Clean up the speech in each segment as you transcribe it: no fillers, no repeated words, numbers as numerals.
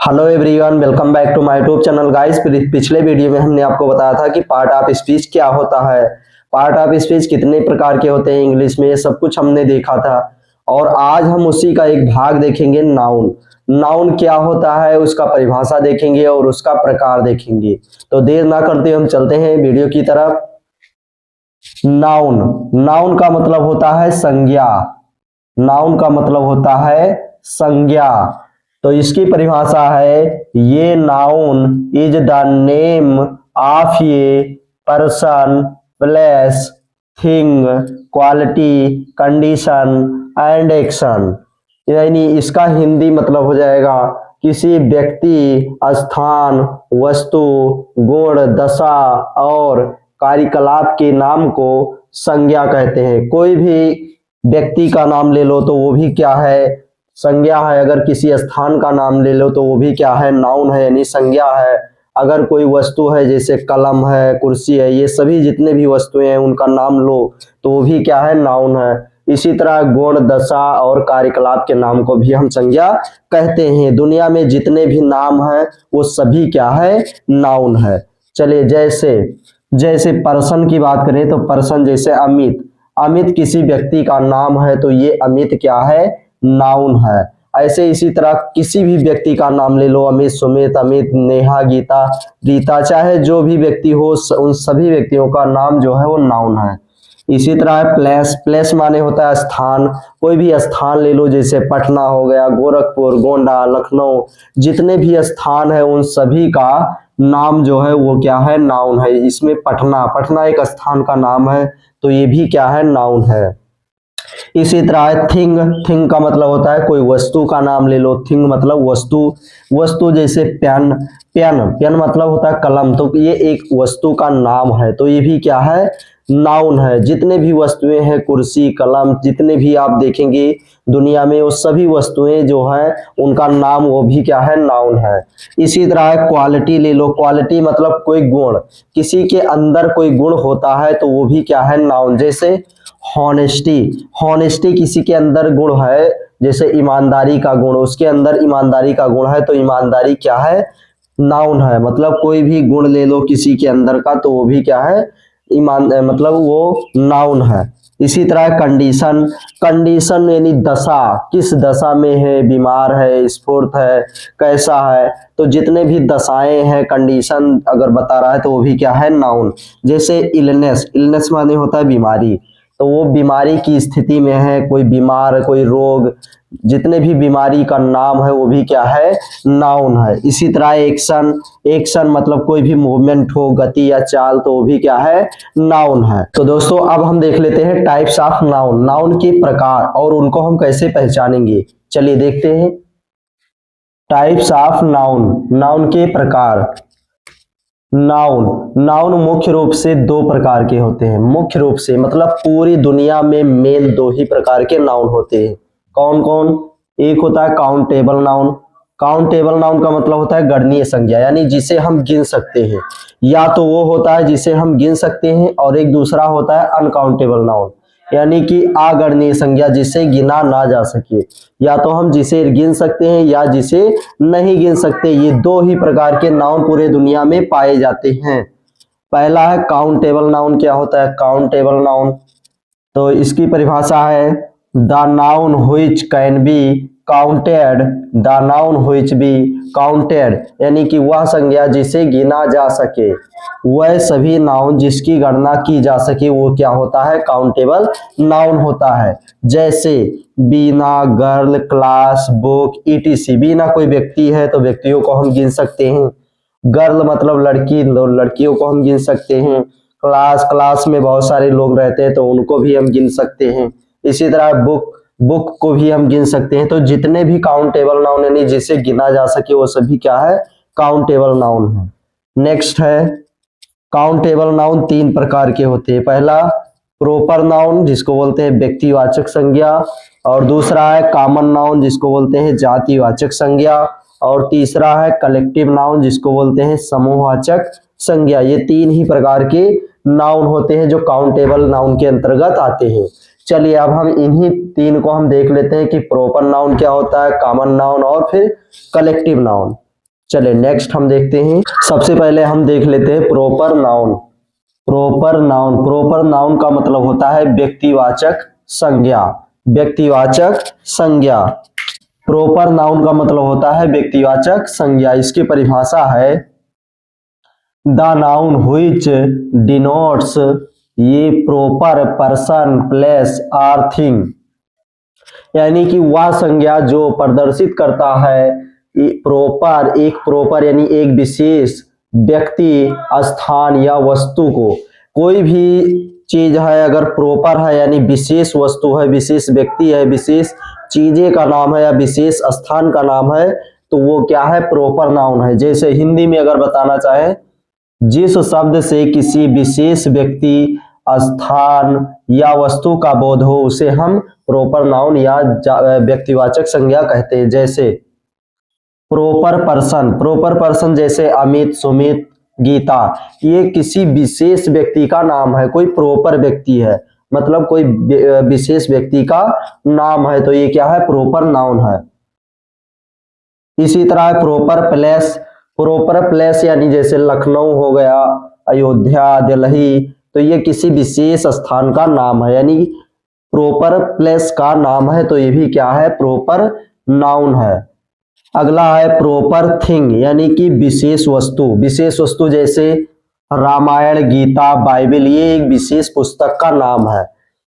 Hello everyone, welcome back to my YouTube channel guys. पिछले video में हमने आपको बताया था कि पार्ट ऑफ स्पीच क्या होता है, पार्ट ऑफ स्पीच कितने प्रकार के होते हैं इंग्लिश में, ये सब कुछ हमने देखा था। और आज हम उसी का एक भाग देखेंगे, नाउन। नाउन क्या होता है उसका परिभाषा देखेंगे और उसका प्रकार देखेंगे। तो देर ना करते हम चलते हैं वीडियो की तरफ। नाउन, नाउन का मतलब होता है संज्ञा। नाउन का मतलब होता है संज्ञा। तो इसकी परिभाषा है, ये noun is the name of a person, place, thing, quality, condition and action. यानी इसका हिंदी मतलब हो जाएगा किसी व्यक्ति, स्थान, वस्तु, गुण, दशा और कार्यकलाप के नाम को संज्ञा कहते हैं। कोई भी व्यक्ति का नाम ले लो तो वो भी क्या है, संज्ञा है। अगर किसी स्थान का नाम ले लो तो वो भी क्या है, नाउन है, यानी संज्ञा है। अगर कोई वस्तु है जैसे कलम है, कुर्सी है, ये सभी जितने भी वस्तुएं हैं उनका नाम लो तो वो भी क्या है, नाउन है। इसी तरह गुण, दशा और कार्यकलाप के नाम को भी हम संज्ञा कहते हैं। दुनिया में जितने भी नाम हैं वो सभी क्या है, नाउन है। चलिए, जैसे पर्सन की बात करें तो पर्सन जैसे अमित, अमित किसी व्यक्ति का नाम है तो ये अमित क्या है, नाउन है। ऐसे इसी तरह किसी भी व्यक्ति का नाम ले लो, अमित, सुमित, अमित, नेहा, गीता, रीता, चाहे जो भी व्यक्ति हो उन सभी व्यक्तियों का नाम जो है वो नाउन है। इसी तरह प्लेस, प्लेस माने होता है स्थान। कोई भी स्थान ले लो जैसे पटना हो गया, गोरखपुर, गोंडा, लखनऊ, जितने भी स्थान है उन सभी का नाम जो है वो क्या है, नाउन है। इसमें पटना, पटना एक स्थान का नाम है तो ये भी क्या है, नाउन है। इसी तरह थिंग, थिंग का मतलब होता है कोई वस्तु का नाम ले लो। थिंग मतलब वस्तु, वस्तु जैसे पेन, पेन, पेन मतलब होता है कलम, तो ये एक वस्तु का नाम है तो ये भी क्या है, नाउन है। जितने भी वस्तुएं हैं, कुर्सी, कलम, जितने भी आप देखेंगे दुनिया में वो सभी वस्तुएं जो हैं उनका नाम वो भी क्या है, नाउन है। इसी तरह क्वालिटी ले लो, क्वालिटी मतलब कोई गुण, किसी के अंदर कोई गुण होता है तो वो भी क्या है, नाउन। जैसे हॉनेस्टी, हॉनेस्टी किसी के अंदर गुण है, जैसे ईमानदारी का गुण, उसके अंदर ईमानदारी का गुण है तो ईमानदारी क्या है, नाउन है। मतलब कोई भी गुण ले लो किसी के अंदर का तो वो भी क्या है, मतलब वो नाउन है। इसी तरह कंडीशन, कंडीशन यानी दशा, किस दशा में है, बीमार है, स्फूर्त है, कैसा है, तो जितने भी दशाएं हैं कंडीशन अगर बता रहा है तो वो भी क्या है, नाउन। जैसे इलनेस, इलनेस माने होता है बीमारी, तो वो बीमारी की स्थिति में है, कोई बीमार, कोई रोग, जितने भी बीमारी का नाम है वो भी क्या है, नाउन है। इसी तरह एक्शन, एक्शन मतलब कोई भी मूवमेंट हो, गति या चाल, तो वो भी क्या है, नाउन है। तो दोस्तों अब हम देख लेते हैं टाइप्स ऑफ नाउन, नाउन के प्रकार और उनको हम कैसे पहचानेंगे। चलिए देखते हैं टाइप्स ऑफ नाउन, नाउन के प्रकार। नाउन, नाउन मुख्य रूप से दो प्रकार के होते हैं। मुख्य रूप से मतलब पूरी दुनिया में मेन दो ही प्रकार के नाउन होते हैं। कौन कौन? एक होता है काउंटेबल नाउन। काउंटेबल नाउन का मतलब होता है गणनीय संज्ञा, यानी जिसे हम गिन सकते हैं। या तो वो होता है जिसे हम गिन सकते हैं और एक दूसरा होता है अनकाउंटेबल नाउन, यानी कि अगणनीय संज्ञा, जिसे गिना ना जा सके। या तो हम जिसे गिन सकते हैं या जिसे नहीं गिन सकते। ये दो ही प्रकार के नाउन पूरे दुनिया में पाए जाते हैं। पहला है काउंटेबल नाउन। क्या होता है काउंटेबल नाउन? तो इसकी परिभाषा है the noun which can be counted, the noun which be counted, यानी कि वह संज्ञा जिसे गिना जा सके, वह सभी नाउन जिसकी गणना की जा सके वो क्या होता है, काउंटेबल नाउन होता है। जैसे बीना, गर्ल, क्लास, बुक, ईटीसी। बीना कोई व्यक्ति है तो व्यक्तियों को हम गिन सकते हैं। गर्ल मतलब लड़की, लड़कियों को हम गिन सकते हैं। क्लास, क्लास में बहुत सारे लोग रहते हैं तो उनको भी हम गिन सकते हैं। इसी तरह बुक, बुक को भी हम गिन सकते हैं। तो जितने भी काउंटेबल नाउन यानी जिसे गिना जा सके वो सभी क्या है, काउंटेबल नाउन है। नेक्स्ट है काउंटेबल नाउन तीन प्रकार के होते हैं। पहला प्रॉपर नाउन जिसको बोलते हैं व्यक्तिवाचक संज्ञा, और दूसरा है कॉमन नाउन जिसको बोलते हैं जातिवाचक संज्ञा, और तीसरा है कलेक्टिव नाउन जिसको बोलते हैं समूहवाचक संज्ञा। ये तीन ही प्रकार के नाउन होते हैं जो काउंटेबल नाउन के अंतर्गत आते हैं। चलिए अब हम इन्हीं तीन को हम देख लेते हैं कि प्रॉपर नाउन क्या होता है, कॉमन नाउन और फिर कलेक्टिव नाउन। चले नेक्स्ट हम देखते हैं। सबसे पहले हम देख लेते हैं proper noun. Proper noun, proper noun का मतलब होता है व्यक्तिवाचक संज्ञा। व्यक्तिवाचक संज्ञा, प्रॉपर नाउन का मतलब होता है व्यक्तिवाचक संज्ञा। इसकी परिभाषा है the noun which denotes a proper person place or thing, यानी कि वह संज्ञा जो प्रदर्शित करता है प्रॉपर यानी एक विशेष व्यक्ति, स्थान या वस्तु को। कोई भी चीज है अगर प्रॉपर है यानी विशेष वस्तु है, विशेष व्यक्ति है, विशेष चीजें का नाम है या विशेष स्थान का नाम है तो वो क्या है, प्रॉपर नाउन है। जैसे हिंदी में अगर बताना चाहे, जिस शब्द से किसी विशेष व्यक्ति, स्थान या वस्तु का बोध हो उसे हम प्रॉपर नाउन या व्यक्तिवाचक संज्ञा कहते हैं। जैसे प्रॉपर पर्सन, प्रॉपर पर्सन जैसे अमित, सुमित, गीता, ये किसी विशेष व्यक्ति का नाम है, कोई प्रॉपर व्यक्ति है, मतलब कोई विशेष व्यक्ति का नाम है तो ये क्या है, प्रॉपर नाउन है। इसी तरह प्रॉपर प्लेस, प्रॉपर प्लेस यानी जैसे लखनऊ हो गया, अयोध्या, दिल्ली, तो ये किसी विशेष स्थान का नाम है यानी प्रॉपर प्लेस का नाम है तो ये भी क्या है, प्रॉपर नाउन है। अगला है प्रॉपर थिंग यानी कि विशेष वस्तु। विशेष वस्तु जैसे रामायण, गीता, बाइबल, ये एक विशेष पुस्तक का नाम है।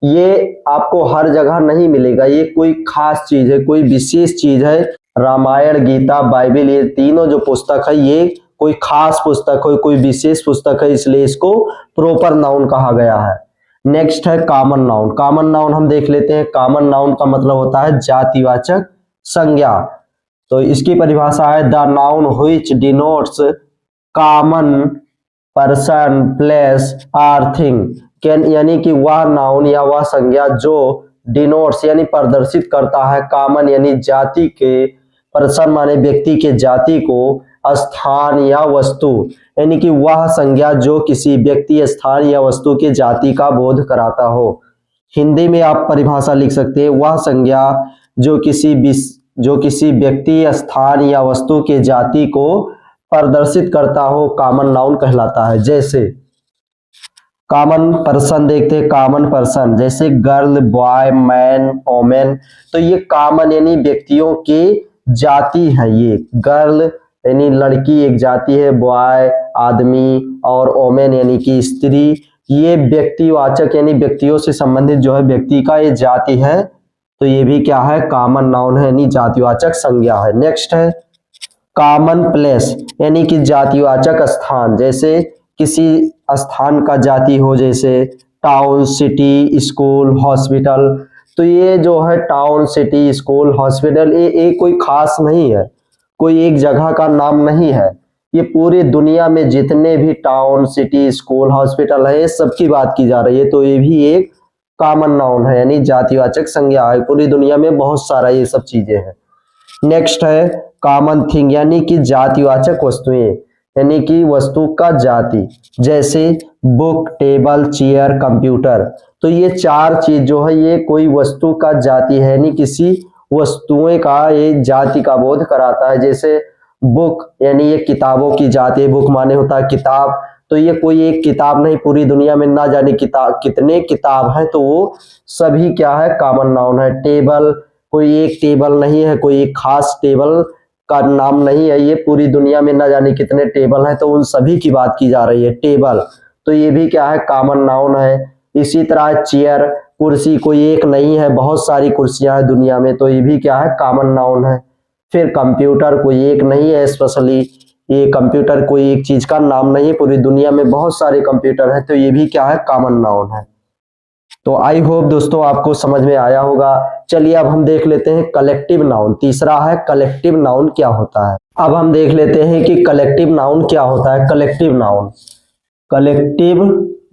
ये आपको हर जगह नहीं मिलेगा, ये कोई खास चीज है, कोई विशेष चीज है। रामायण, गीता, बाइबल, ये तीनों जो पुस्तक है ये कोई खास पुस्तक है, कोई विशेष पुस्तक है, इसलिए इसको प्रॉपर नाउन कहा गया है। नेक्स्ट है कॉमन नाउन। कॉमन नाउन हम देख लेते हैं। कॉमन नाउन का मतलब होता है जातिवाचक संज्ञा। तो इसकी परिभाषा है the noun which denotes common person place or thing, यानी कि वह नाउन या वह संज्ञा जो डिनोट्स यानी प्रदर्शित करता है, कॉमन यानी जाति के, पर्सन माने व्यक्ति के जाति को, स्थान या वस्तु, यानी कि वह संज्ञा जो किसी व्यक्ति, स्थान या वस्तु के जाति का बोध कराता हो। हिंदी में आप परिभाषा लिख सकते हैं, वह संज्ञा जो किसी व्यक्ति, स्थान या वस्तु के जाति को प्रदर्शित करता हो कॉमन नाउन कहलाता है। जैसे कॉमन पर्सन देखते हैं, कॉमन पर्सन जैसे गर्ल, बॉय, मैन, वोमेन, तो ये कॉमन यानी व्यक्तियों की जाति है। ये गर्ल यानी लड़की एक जाति है, बॉय आदमी और वोमेन यानी कि स्त्री, ये व्यक्तिवाचक यानी व्यक्तियों से संबंधित जो है व्यक्ति का ये जाति है, तो ये भी क्या है, कॉमन नाउन है यानी जातिवाचक संज्ञा है। नेक्स्ट है कॉमन प्लेस यानी कि जातिवाचक स्थान। जैसे किसी स्थान का जाति हो, जैसे टाउन, सिटी, स्कूल, हॉस्पिटल, तो ये जो है टाउन, सिटी, स्कूल, हॉस्पिटल, ये कोई खास नहीं है, कोई एक जगह का नाम नहीं है, ये पूरी दुनिया में जितने भी टाउन, सिटी, स्कूल, हॉस्पिटल है सबकी बात की जा रही है, तो ये भी एक कॉमन नाउन है यानी जातिवाचक संज्ञा है। पूरी दुनिया में बहुत सारा ये सब चीजें हैं। नेक्स्ट है कॉमन थिंग यानी कि जातिवाचक वस्तुएं, यानी कि वस्तु का जाति। जैसे बुक, टेबल, चेयर, कंप्यूटर, तो ये चार चीज जो है ये कोई वस्तु का जाति है यानी किसी वस्तुएं का ये जाति का बोध कराता है। जैसे बुक यानी ये किताबों की जाति है, बुक माने होता है किताब, तो ये कोई एक किताब नहीं, पूरी दुनिया में ना जाने किताब कितने किताब हैं, तो वो सभी क्या है, कॉमन नाउन है। टेबल, कोई एक टेबल नहीं है, कोई एक खास टेबल का नाम नहीं है, ये पूरी दुनिया में ना जाने कितने टेबल हैं, तो उन सभी की बात की जा रही है टेबल, तो ये भी क्या है, कॉमन नाउन है। इसी तरह चेयर, कुर्सी, कोई एक नहीं है, बहुत सारी कुर्सियां हैं दुनिया में, तो ये भी क्या है, कॉमन नाउन है। फिर कंप्यूटर, कोई एक नहीं है, स्पेशली ये कंप्यूटर कोई एक चीज का नाम नहीं है, पूरी दुनिया में बहुत सारे कंप्यूटर हैं, तो ये भी क्या है, कॉमन नाउन है। तो आई होप दोस्तों आपको समझ में आया होगा। चलिए अब हम देख लेते हैं कलेक्टिव नाउन। तीसरा है कलेक्टिव नाउन क्या होता है। अब हम देख लेते हैं कि कलेक्टिव नाउन क्या होता है। कलेक्टिव नाउन, कलेक्टिव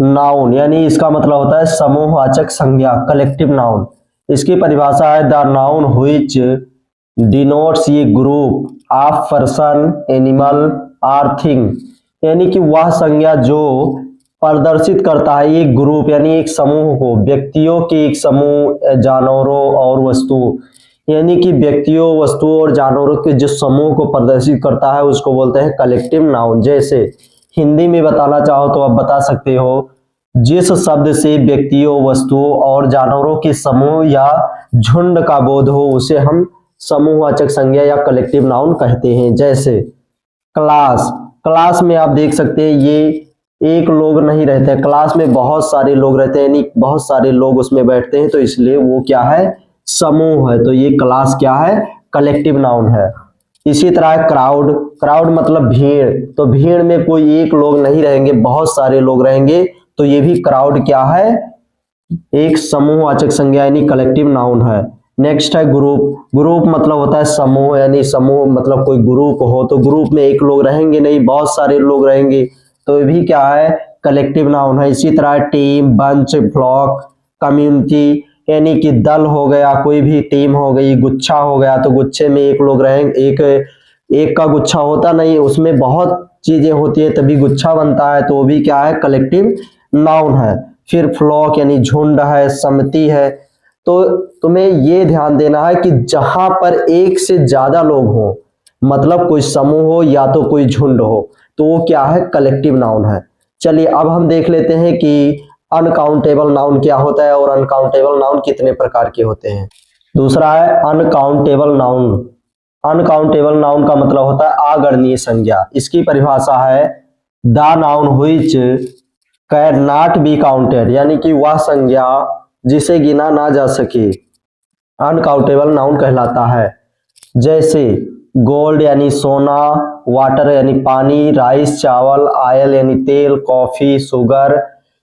नाउन यानी इसका मतलब होता है समूहवाचक संज्ञा। कलेक्टिव नाउन, इसकी परिभाषा है द नाउन व्हिच डिनोट्स ये ग्रुप ऑफ पर्सन, एनिमल और थिंग, यानी कि वह संज्ञा जो प्रदर्शित करता है एक ग्रुप यानी एक समूह को, व्यक्तियों के एक समूह, जानवरों और वस्तु, यानी कि व्यक्तियों, वस्तुओं और जानवरों के जिस समूह को प्रदर्शित करता है उसको बोलते हैं कलेक्टिव नाउन। जैसे हिंदी में बताना चाहो तो आप बता सकते हो, जिस शब्द से व्यक्तियों, वस्तुओं और जानवरों के समूह या झुंड का बोध हो उसे हम समूहवाचक संज्ञा या कलेक्टिव नाउन कहते हैं। जैसे क्लास, क्लास में आप देख सकते हैं ये एक लोग नहीं रहते, क्लास में बहुत सारे लोग रहते हैं, यानी बहुत सारे लोग उसमें बैठते हैं, तो इसलिए वो क्या है, समूह है। तो ये क्लास क्या है, कलेक्टिव नाउन है। इसी तरह क्राउड, क्राउड मतलब भीड़, तो भीड़ में कोई एक लोग नहीं रहेंगे, बहुत सारे लोग रहेंगे, तो ये भी क्राउड क्या है, एक समूहवाचक संज्ञा यानी कलेक्टिव नाउन है। नेक्स्ट है ग्रुप, ग्रुप मतलब होता है समूह, यानी समूह मतलब कोई ग्रुप हो, तो ग्रुप में एक लोग रहेंगे नहीं, बहुत सारे लोग रहेंगे, तो ये भी क्या है, कलेक्टिव नाउन है। इसी तरह टीम, बंच, फ्लॉक, कम्युनिटी यानी कि दल हो गया, कोई भी टीम हो गई, गुच्छा हो गया, तो गुच्छे में एक लोग रहेंगे, एक का गुच्छा होता नहीं, उसमें बहुत चीजें होती है तभी गुच्छा बनता है, तो वो भी क्या है, कलेक्टिव नाउन है। फिर फ्लॉक यानी झुंड है, समिति है। तो तुम्हें ये ध्यान देना है कि जहां पर एक से ज्यादा लोग हो, मतलब कोई समूह हो या तो कोई झुंड हो, तो वो क्या है, कलेक्टिव नाउन है। चलिए अब हम देख लेते हैं कि अनकाउंटेबल नाउन क्या होता है और अनकाउंटेबल नाउन कितने प्रकार के होते हैं। दूसरा है अनकाउंटेबल नाउन। अनकाउंटेबल नाउन का मतलब होता है अगणनीय संज्ञा। इसकी परिभाषा है the noun which can not be counted, यानी कि वह संज्ञा जिसे गिना ना जा सके अनकाउंटेबल नाउन कहलाता है। जैसे गोल्ड यानी सोना, वाटर यानी पानी, राइस चावल, ऑयल यानी तेल, कॉफी, शुगर,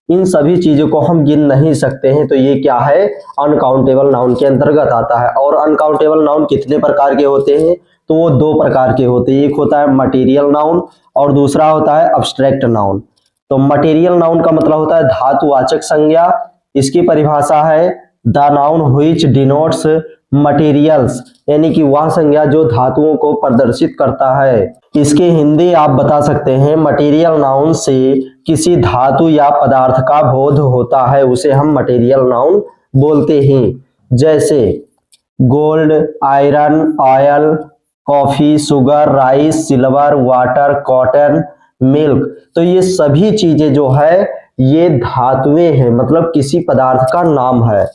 इन सभी चीजों को हम गिन नहीं सकते हैं, तो ये क्या है, अनकाउंटेबल नाउन के अंतर्गत आता है। और अनकाउंटेबल नाउन कितने प्रकार के होते हैं, तो वो दो प्रकार के होते हैं, एक होता है मटेरियल नाउन और दूसरा होता है अब्स्ट्रैक्ट नाउन। तो मटेरियल नाउन का मतलब होता है धातुवाचक संज्ञा। इसकी परिभाषा है the noun which denotes materials, यानी कि वह संज्ञा जो धातुओं को प्रदर्शित करता है। इसके हिंदी आप बता सकते हैं, मटेरियल नाउन से किसी धातु या पदार्थ का बोध होता है उसे हम मटेरियल नाउन बोलते हैं। जैसे gold, iron, oil, coffee, sugar, rice, silver, water, cotton, milk, तो ये सभी चीजें जो है ये धातुएं हैं, मतलब किसी पदार्थ का नाम है,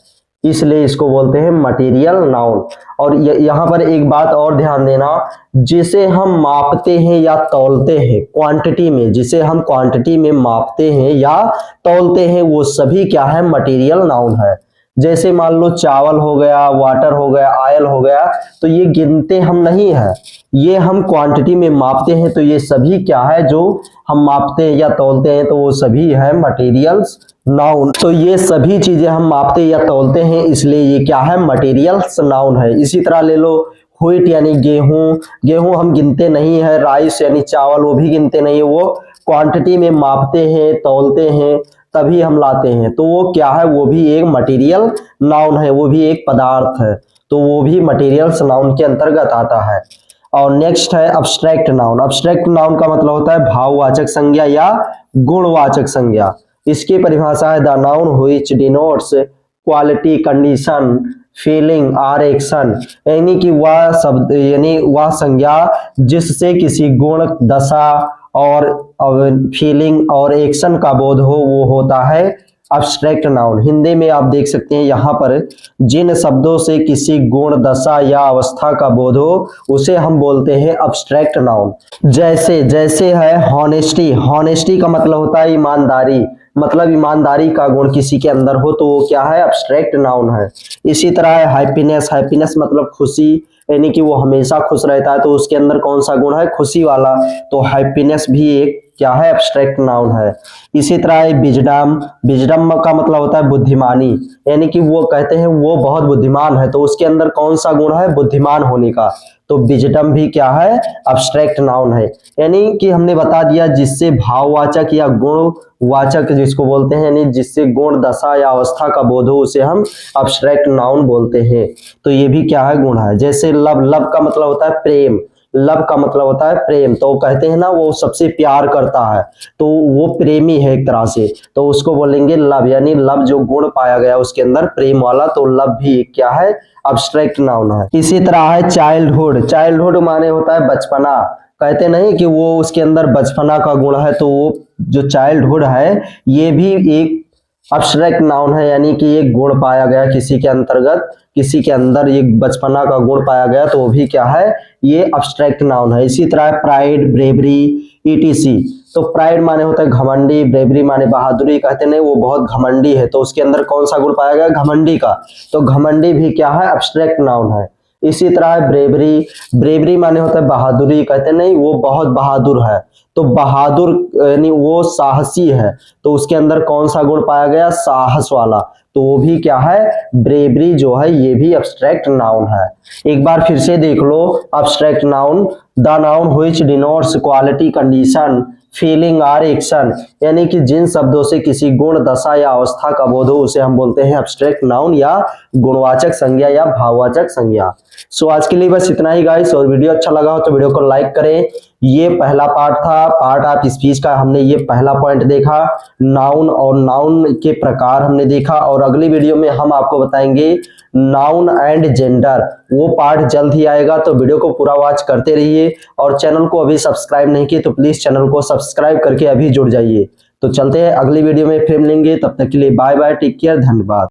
इसलिए इसको बोलते हैं मटेरियल नाउन। और यहाँ पर एक बात और ध्यान देना, जिसे हम मापते हैं या तौलते हैं क्वांटिटी में, जिसे हम क्वांटिटी में मापते हैं या तौलते हैं, वो सभी क्या है, मटेरियल नाउन है। जैसे मान लो चावल हो गया, वाटर हो गया, ऑयल हो गया, तो ये गिनते हम नहीं है, ये हम क्वांटिटी में मापते हैं, तो ये सभी क्या है, जो हम मापते हैं या तौलते हैं, तो वो सभी है मटेरियल्स नाउन। तो ये सभी चीजें हम मापते या तौलते हैं, इसलिए ये क्या है, मटेरियल्स नाउन है। इसी तरह ले लो व्हीट यानी गेहूं, गेहूं हम गिनते नहीं है, राइस यानी चावल वो भी गिनते नहीं है, वो क्वांटिटी में मापते हैं, तौलते हैं, तभी हम लाते हैं, तो वो क्या है, वो भी एक मटेरियल नाउन है, वो भी एक पदार्थ है, तो वो भी मटेरियल्स नाउन के अंतर्गत आता है। और नेक्स्ट है अब्स्ट्रैक्ट नाउन। अब्स्ट्रैक्ट नाउन का मतलब होता है भाववाचक संज्ञा या गुणवाचक संज्ञा। इसकी परिभाषा है the noun which denotes quality, condition, feeling और एक्शन, यानी कि वह शब्द यानी वह संज्ञा जिससे किसी गुण, दशा और फीलिंग और एक्शन का बोध हो, वो होता है अब्स्ट्रैक्ट नाउन। हिंदी में आप देख सकते हैं यहाँ पर जिन शब्दों से किसी गुण, दशा या अवस्था का बोध हो उसे हम बोलते हैं अब्स्ट्रैक्ट नाउन। जैसे है हॉनेस्टी, हॉनेस्टी का मतलब होता है ईमानदारी, मतलब ईमानदारी का गुण किसी के अंदर हो तो वो क्या है, अब्स्ट्रैक्ट नाउन है। इसी तरह है हैप्पीनेस, हैप्पीनेस मतलब खुशी, यानी कि वो हमेशा खुश रहता है, तो उसके अंदर कौन सा गुण है, खुशी वाला, तो हैप्पीनेस भी एक क्या है, एब्स्ट्रैक्ट नाउन है। इसी तरह है विजडम, विजडम का मतलब होता है बुद्धिमानी, यानी कि वो कहते हैं वो बहुत बुद्धिमान है, तो उसके अंदर कौन सा गुण है, बुद्धिमान होने का, तो विजडम भी क्या है, एब्स्ट्रैक्ट नाउन है। यानी कि हमने बता दिया जिससे भाववाचक या गुणवाचक जिसको बोलते हैं, यानी जिससे गुण, दशा या अवस्था का बोध हो उसे हम एब्स्ट्रैक्ट नाउन बोलते हैं, तो ये भी क्या है, गुण है। जैसे लव, लव का मतलब होता है प्रेम, लव का मतलब होता है प्रेम, तो कहते हैं ना वो सबसे प्यार करता है, तो वो प्रेमी है एक तरह से, तो उसको बोलेंगे लव। यानी लव जो गुण पाया गया उसके अंदर प्रेम वाला, तो लव भी क्या है, अब्स्ट्रैक्ट नाउन है। इसी तरह है चाइल्डहुड। चाइल्डहुड माने होता है बचपना। कहते नहीं कि वो उसके अंदर बचपना का गुण है, तो वो जो चाइल्डहुड है ये भी एक अब्स्ट्रैक्ट नाउन है, यानी कि एक गुण पाया गया किसी के अंतर्गत, किसी के अंदर एक बचपना का गुण पाया गया, तो वो भी क्या है, ये अब्स्ट्रैक्ट नाउन है। इसी तरह प्राइड, ब्रेवरी, ईटीसी। तो प्राइड माने होता है घमंडी, ब्रेवरी माने बहादुरी। कहते नहीं वो बहुत घमंडी है, तो उसके अंदर कौन सा गुण पाया गया, घमंडी का, तो घमंडी भी क्या है, अब्स्ट्रैक्ट नाउन है। इसी तरह है ब्रेवरी। ब्रेवरी माने होता है बहादुरी। कहते नहीं वो बहुत बहादुर है, तो बहादुर यानी वो साहसी है, तो उसके अंदर कौन सा गुण पाया गया, साहस वाला, तो वो भी क्या है, ब्रेवरी जो है ये भी अब्स्ट्रैक्ट नाउन है। एक बार फिर से देख लो abstract noun, the noun which denotes quality, condition, feeling और एक्शन, यानी कि जिन शब्दों से किसी गुण, दशा या अवस्था का बोध हो उसे हम बोलते हैं अब्स्ट्रैक्ट नाउन या गुणवाचक संज्ञा या भाववाचक संज्ञा। सो आज के लिए बस इतना ही गाइस, और वीडियो अच्छा लगा हो तो वीडियो को लाइक करें। ये पहला पार्ट था, पार्ट ऑफ स्पीच का हमने ये पहला पॉइंट देखा, नाउन और नाउन के प्रकार हमने देखा, और अगली वीडियो में हम आपको बताएंगे नाउन एंड जेंडर, वो पार्ट जल्द ही आएगा, तो वीडियो को पूरा वॉच करते रहिए। और चैनल को अभी सब्सक्राइब नहीं किए तो प्लीज चैनल को सब्सक्राइब करके अभी जुड़ जाइए। तो चलते हैं अगली वीडियो में फिर मिलेंगे, तब तक के लिए बाय बाय, टेक केयर, धन्यवाद।